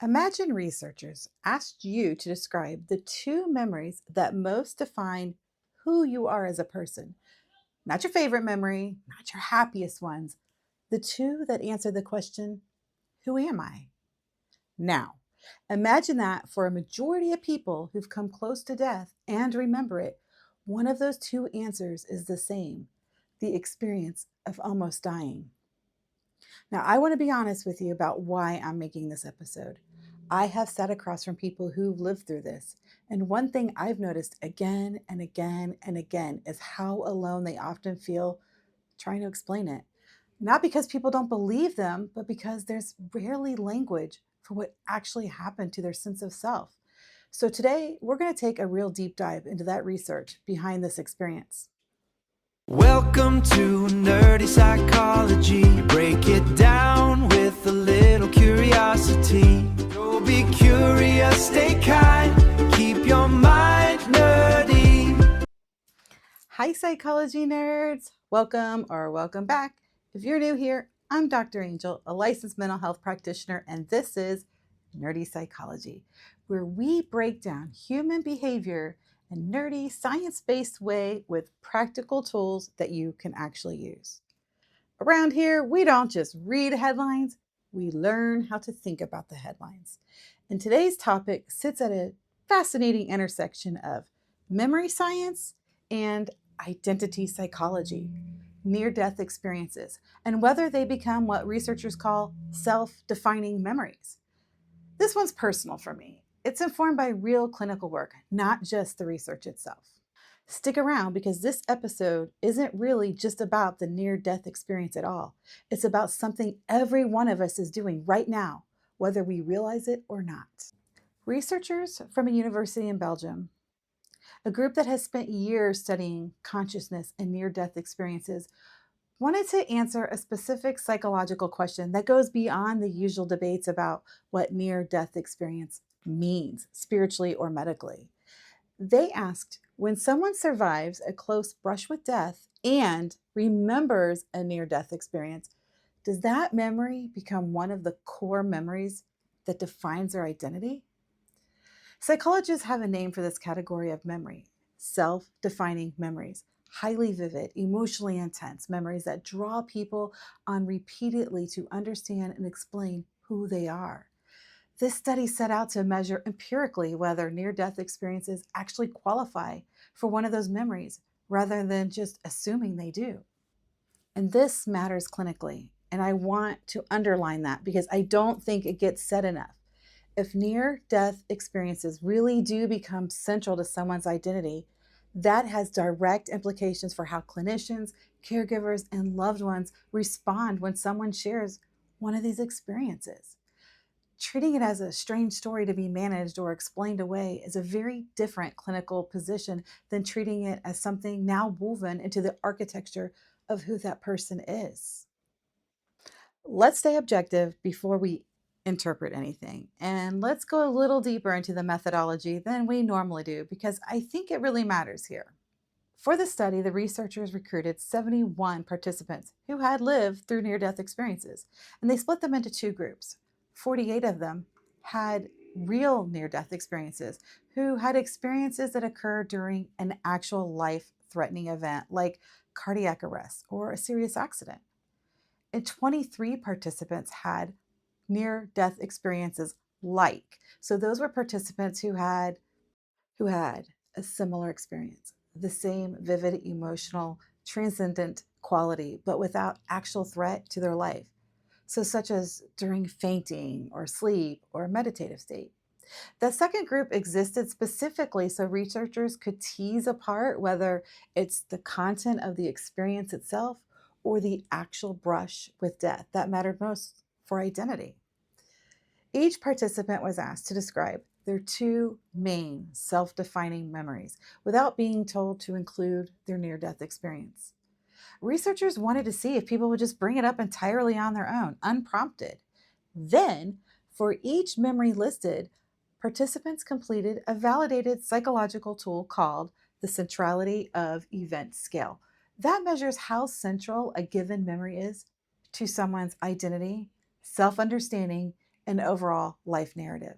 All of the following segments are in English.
Imagine researchers asked you to describe the two memories that most define who you are as a person. Not your favorite memory, not your happiest ones, the two that answer the question, who am I? Now, imagine that for a majority of people who've come close to death and remember it, one of those two answers is the same, the experience of almost dying. Now, I want to be honest with you about why I'm making this episode. I have sat across from people who've lived through this. And one thing I've noticed again and again and again is how alone they often feel trying to explain it. Not because people don't believe them, but because there's rarely language for what actually happened to their sense of self. So today, we're going to take a real deep dive into that research behind this experience. Welcome to Nerdy Psychology. Break it down with a little curiosity. So be curious, stay kind, keep your mind nerdy. Hi, psychology nerds. Welcome or welcome back. If you're new here, I'm Dr. Angel, a licensed mental health practitioner, and this is Nerdy Psychology, where we break down human behavior in nerdy, science-based way with practical tools that you can actually use. Around here, we don't just read headlines, we learn how to think about the headlines. And today's topic sits at a fascinating intersection of memory science and identity psychology, near death experiences, and whether they become what researchers call self defining memories. This one's personal for me. It's informed by real clinical work, not just the research itself. Stick around because this episode isn't really just about the near death experience at all. It's about something every one of us is doing right now, whether we realize it or not. Researchers from a university in Belgium, a group that has spent years studying consciousness and near death experiences, wanted to answer a specific psychological question that goes beyond the usual debates about what near death experience means, spiritually or medically. They asked, when someone survives a close brush with death and remembers a near death experience, does that memory become one of the core memories that defines their identity? Psychologists have a name for this category of memory: self defining memories. Highly vivid, emotionally intense memories that draw people on repeatedly to understand and explain who they are. This study set out to measure empirically whether near death experiences actually qualify for one of those memories rather than just assuming they do. And this matters clinically. And I want to underline that because I don't think it gets said enough. If near death experiences really do become central to someone's identity, that has direct implications for how clinicians, caregivers, and loved ones respond when someone shares one of these experiences. Treating it as a strange story to be managed or explained away is a very different clinical position than treating it as something now woven into the architecture of who that person is. Let's stay objective before we interpret anything. And let's go a little deeper into the methodology than we normally do, because I think it really matters here. For the study, the researchers recruited 71 participants who had lived through near death experiences, and they split them into two groups. 48 of them had real near death experiences, who had experiences that occurred during an actual life threatening event like cardiac arrest or a serious accident. And 23 participants had near death experiences like. So those were participants who had a similar experience, the same vivid, emotional, transcendent quality, but without actual threat to their life. So, such as during fainting or sleep or a meditative state. The second group existed specifically so researchers could tease apart whether it's the content of the experience itself or the actual brush with death that mattered most for identity. Each participant was asked to describe their two main self defining memories without being told to include their near death experience. Researchers wanted to see if people would just bring it up entirely on their own, unprompted. Then, for each memory listed, participants completed a validated psychological tool called the Centrality of Event Scale. That measures how central a given memory is to someone's identity, self understanding, and overall life narrative.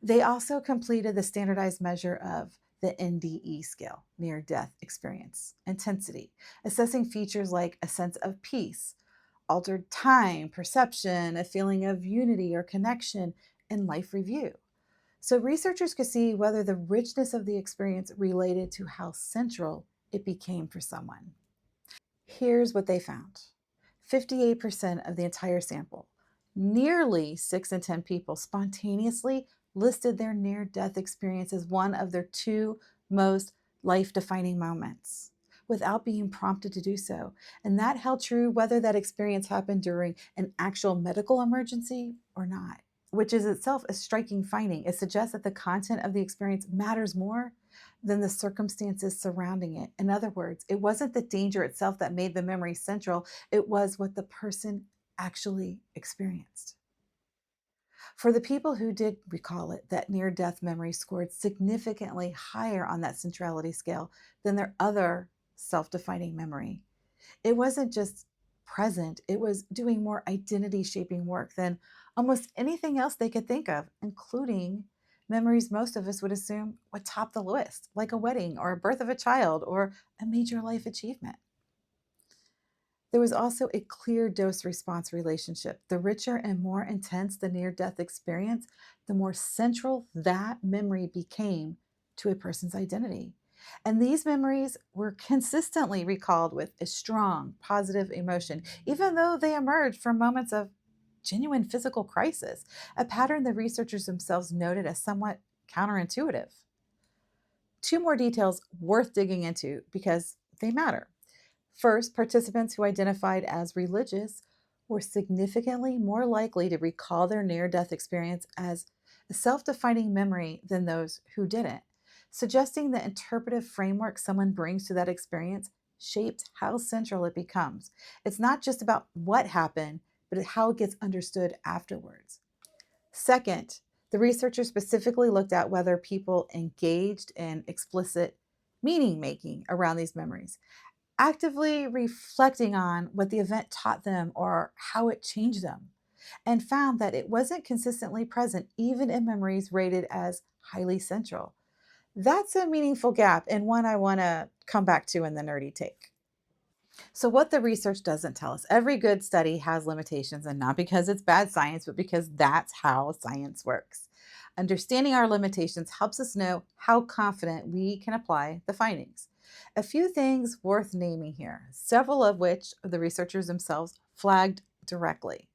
They also completed the standardized measure of the NDE scale, near death experience intensity, assessing features like a sense of peace, altered time, perception, a feeling of unity or connection, and life review. So researchers could see whether the richness of the experience related to how central it became for someone. Here's what they found: 58% of the entire sample, nearly 6 in 10 people, spontaneously listed their near death experience as one of their two most life defining moments without being prompted to do so. And that held true whether that experience happened during an actual medical emergency or not, which is itself a striking finding. It suggests that the content of the experience matters more than the circumstances surrounding it. In other words, it wasn't the danger itself that made the memory central, it was what the person actually experienced. For the people who did recall it, that near death memory scored significantly higher on that centrality scale than their other self defining memory. It wasn't just present, it was doing more identity shaping work than almost anything else they could think of, including memories most of us would assume would top the list, like a wedding or a birth of a child or a major life achievement. There was also a clear dose response relationship. The richer and more intense the near death experience, the more central that memory became to a person's identity. And these memories were consistently recalled with a strong, positive emotion, even though they emerged from moments of genuine physical crisis, a pattern the researchers themselves noted as somewhat counterintuitive. Two more details worth digging into because they matter. First, participants who identified as religious were significantly more likely to recall their near death experience as a self defining memory than those who didn't, suggesting the interpretive framework someone brings to that experience shapes how central it becomes. It's not just about what happened, but how it gets understood afterwards. Second, the researchers specifically looked at whether people engaged in explicit meaning making around these memories, actively reflecting on what the event taught them or how it changed them, and found that it wasn't consistently present even in memories rated as highly central. That's a meaningful gap and one I want to come back to in the nerdy take. So, what the research doesn't tell us, every good study has limitations, and not because it's bad science, but because that's how science works. Understanding our limitations helps us know how confident we can apply the findings. A few things worth naming here, several of which the researchers themselves flagged directly.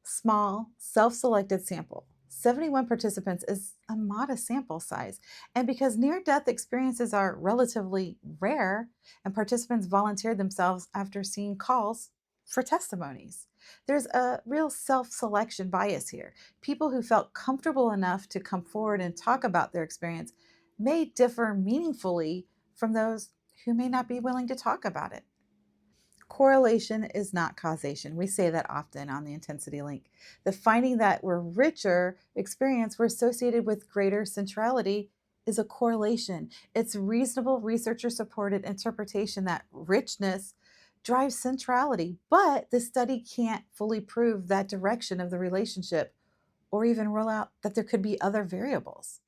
Small, self selected sample. 71 participants is a modest sample size. And because near death experiences are relatively rare, and participants volunteered themselves after seeing calls for testimonies, there's a real self selection bias here. People who felt comfortable enough to come forward and talk about their experience may differ meaningfully from those who may not be willing to talk about it. Correlation is not causation. We say that often on the intensity link. The finding that we're richer experience were associated with greater centrality is a correlation. It's reasonable researcher supported interpretation that richness drives centrality, but the study can't fully prove that direction of the relationship or even rule out that there could be other variables.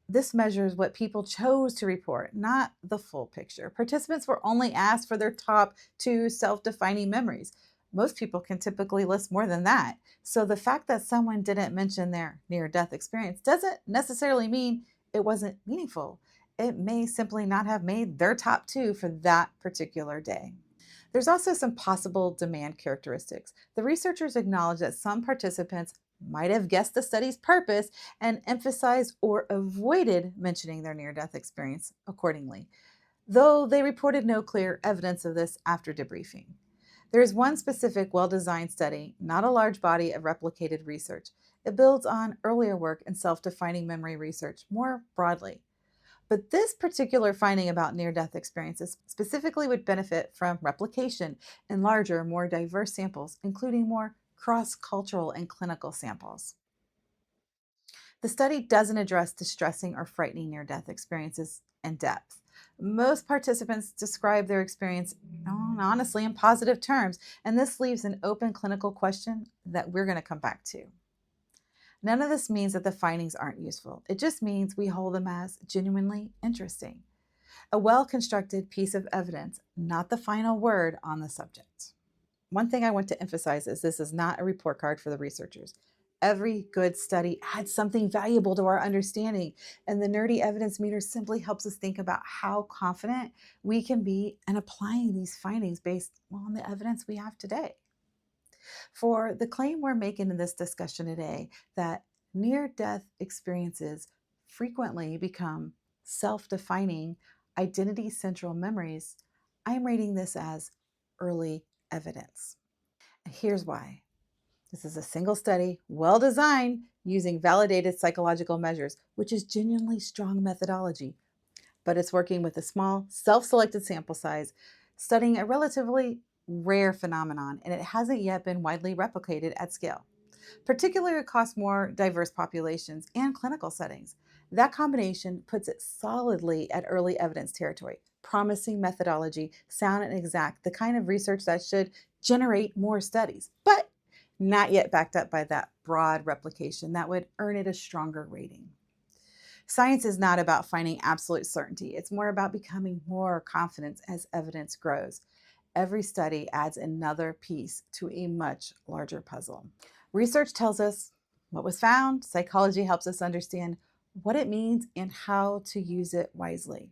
This measures what people chose to report, not the full picture. Participants were only asked for their top two self defining memories. Most people can typically list more than that. So the fact that someone didn't mention their near death experience doesn't necessarily mean it wasn't meaningful. It may simply not have made their top two for that particular day. There's also some possible demand characteristics. The researchers acknowledge that some participants might have guessed the study's purpose and emphasized or avoided mentioning their near death experience accordingly, though they reported no clear evidence of this after debriefing. There is one specific well designed study, not a large body of replicated research. It builds on earlier work in self defining memory research more broadly. But this particular finding about near death experiences specifically would benefit from replication in larger, more diverse samples, including more cross cultural and clinical samples. The study doesn't address distressing or frightening near death experiences in depth. Most participants describe their experience honestly in positive terms, and this leaves an open clinical question that we're going to come back to. None of this means that the findings aren't useful. It just means we hold them as genuinely interesting. A well-constructed piece of evidence, not the final word on the subject. One thing I want to emphasize is this is not a report card for the researchers. Every good study adds something valuable to our understanding, and the nerdy evidence meter simply helps us think about how confident we can be in applying these findings based on the evidence we have today. For the claim we're making in this discussion today that near death experiences frequently become self defining identity central memories, I'm rating this as early evidence. Here's why. This is a single study, well designed, using validated psychological measures, which is genuinely strong methodology, but it's working with a small, self selected sample size, studying a relatively rare phenomenon, and it hasn't yet been widely replicated at scale, particularly across more diverse populations and clinical settings. That combination puts it solidly at early evidence territory, promising methodology, sound and exact, the kind of research that should generate more studies, but not yet backed up by that broad replication that would earn it a stronger rating. Science is not about finding absolute certainty. It's more about becoming more confident as evidence grows. Every study adds another piece to a much larger puzzle. Research tells us what was found. Psychology helps us understand what it means and how to use it wisely.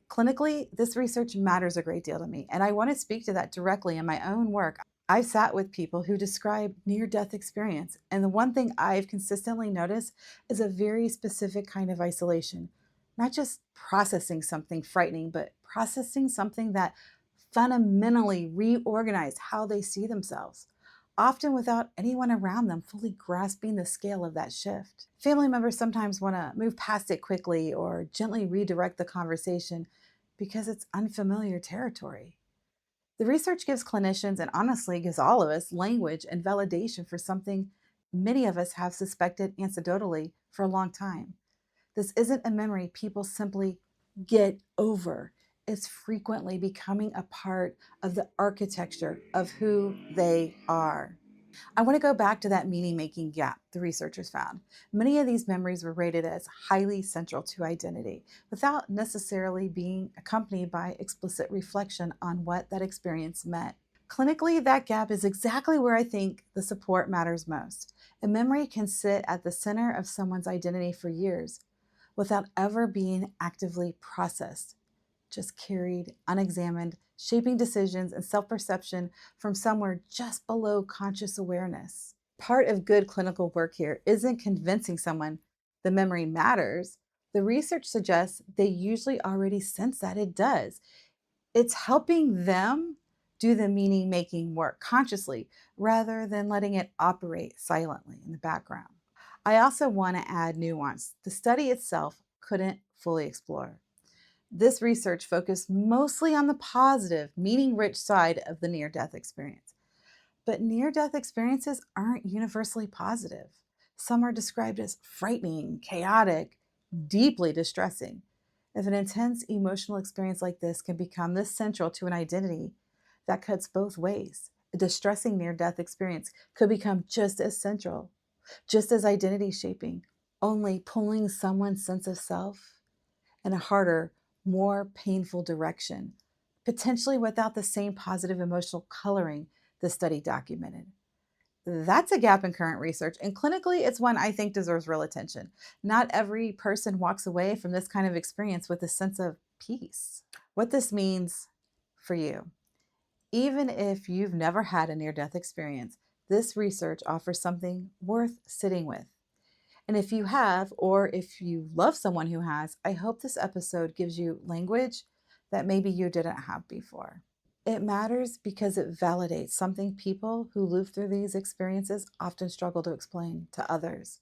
Clinically, this research matters a great deal to me, and I want to speak to that directly in my own work. I've sat with people who describe near-death experience, and the one thing I've consistently noticed is a very specific kind of isolation. Not just processing something frightening, but processing something that fundamentally reorganized how they see themselves, often without anyone around them fully grasping the scale of that shift. Family members sometimes want to move past it quickly or gently redirect the conversation because it's unfamiliar territory. The research gives clinicians, and honestly gives all of us, language and validation for something many of us have suspected anecdotally for a long time. This isn't a memory people simply get over. It's frequently becoming a part of the architecture of who they are. I want to go back to that meaning making gap the researchers found. Many of these memories were rated as highly central to identity without necessarily being accompanied by explicit reflection on what that experience meant. Clinically, that gap is exactly where I think the support matters most. A memory can sit at the center of someone's identity for years without ever being actively processed, just carried, unexamined, shaping decisions and self perception from somewhere just below conscious awareness. Part of good clinical work here isn't convincing someone the memory matters. The research suggests they usually already sense that it does. It's helping them do the meaning making work consciously rather than letting it operate silently in the background. I also want to add nuance the study itself couldn't fully explore. This research focused mostly on the positive, meaning rich side of the near death experience. But near death experiences aren't universally positive. Some are described as frightening, chaotic, deeply distressing. If an intense emotional experience like this can become this central to an identity, that cuts both ways. A distressing near death experience could become just as central, just as identity shaping, only pulling someone's sense of self in a harder, more painful direction, potentially without the same positive emotional coloring the study documented. That's a gap in current research, and clinically, it's one I think deserves real attention. Not every person walks away from this kind of experience with a sense of peace. What this means for you, even if you've never had a near death experience, this research offers something worth sitting with. And if you have, or if you love someone who has, I hope this episode gives you language that maybe you didn't have before. It matters because it validates something people who live through these experiences often struggle to explain to others.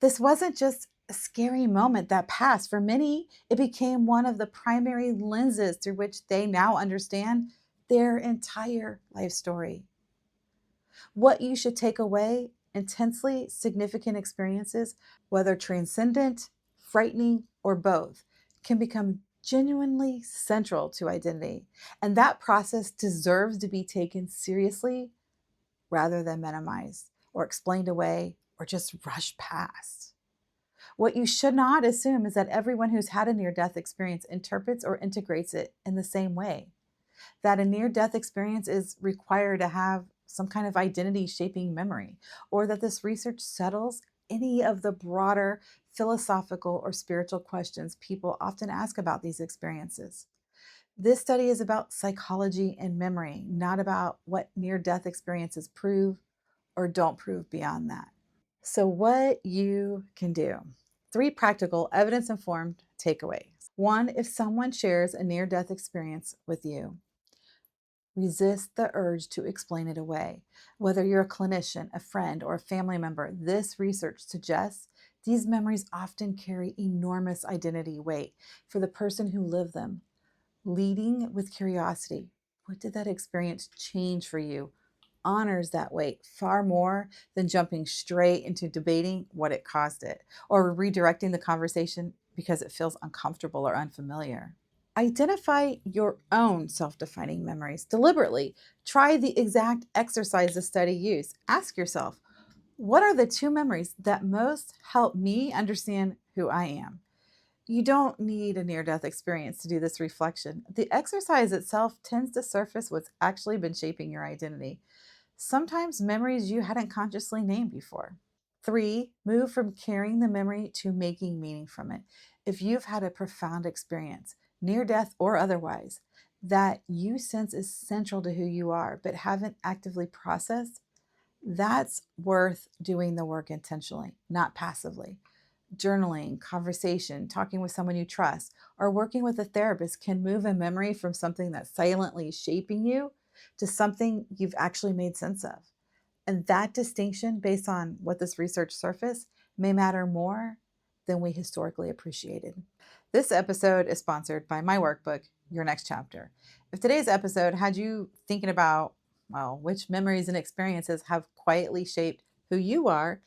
This wasn't just a scary moment that passed. For many, it became one of the primary lenses through which they now understand their entire life story. What you should take away: intensely significant experiences, whether transcendent, frightening, or both, can become genuinely central to identity. And that process deserves to be taken seriously rather than minimized or explained away or just rush past. What you should not assume is that everyone who's had a near-death experience interprets or integrates it in the same way. That a near-death experience is required to have some kind of identity-shaping memory, or that this research settles any of the broader philosophical or spiritual questions people often ask about these experiences. This study is about psychology and memory, not about what near-death experiences prove or don't prove beyond that. So, what you can do. 3 practical, evidence informed takeaways. 1, if someone shares a near death experience with you, resist the urge to explain it away. Whether you're a clinician, a friend, or a family member, this research suggests these memories often carry enormous identity weight for the person who lived them. Leading with curiosity, what did that experience change for you, honors that weight far more than jumping straight into debating what it caused it or redirecting the conversation because it feels uncomfortable or unfamiliar. Identify your own self defining memories deliberately. Try the exact exercise the study used. Ask yourself, what are the 2 memories that most help me understand who I am? You don't need a near death experience to do this reflection. The exercise itself tends to surface what's actually been shaping your identity, sometimes memories you hadn't consciously named before. 3, move from carrying the memory to making meaning from it. If you've had a profound experience, near death or otherwise, that you sense is central to who you are, but haven't actively processed, that's worth doing the work intentionally, not passively. Journaling, conversation, talking with someone you trust, or working with a therapist can move a memory from something that's silently shaping you to something you've actually made sense of. And that distinction, based on what this research surfaced, may matter more than we historically appreciated. This episode is sponsored by my workbook, Your Next Chapter. If today's episode had you thinking about, well, which memories and experiences have quietly shaped who you are,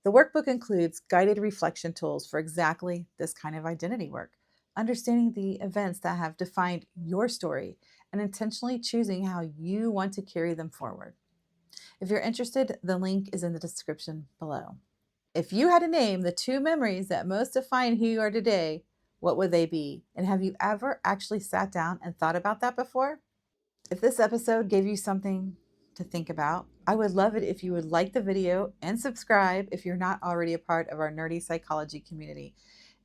the workbook includes guided reflection tools for exactly this kind of identity work, understanding the events that have defined your story and intentionally choosing how you want to carry them forward. If you're interested, the link is in the description below. If you had to name the 2 memories that most define who you are today, what would they be? And have you ever actually sat down and thought about that before? If this episode gave you something to think about, I would love it if you would like the video and subscribe if you're not already a part of our nerdy psychology community.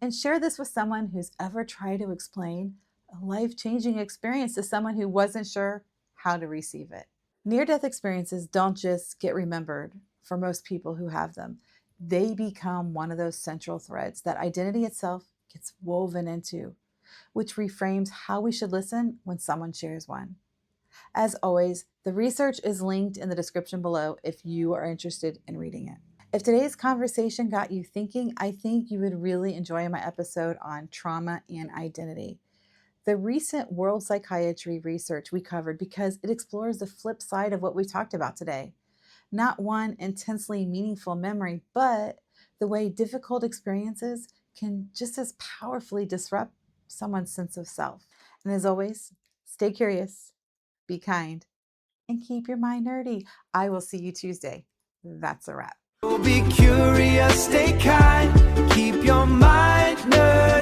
And share this with someone who's ever tried to explain a life-changing experience to someone who wasn't sure how to receive it. Near-death experiences don't just get remembered for most people who have them. They become one of those central threads that identity itself gets woven into, which reframes how we should listen when someone shares one. As always, the research is linked in the description below if you are interested in reading it. If today's conversation got you thinking, I think you would really enjoy my episode on trauma and identity. The recent World Psychiatry research we covered because it explores the flip side of what we talked about today. Not one intensely meaningful memory, but the way difficult experiences can just as powerfully disrupt someone's sense of self. And as always, stay curious, be kind, and keep your mind nerdy. I will see you Tuesday. That's a wrap. Be curious, stay kind, keep your mind nerdy.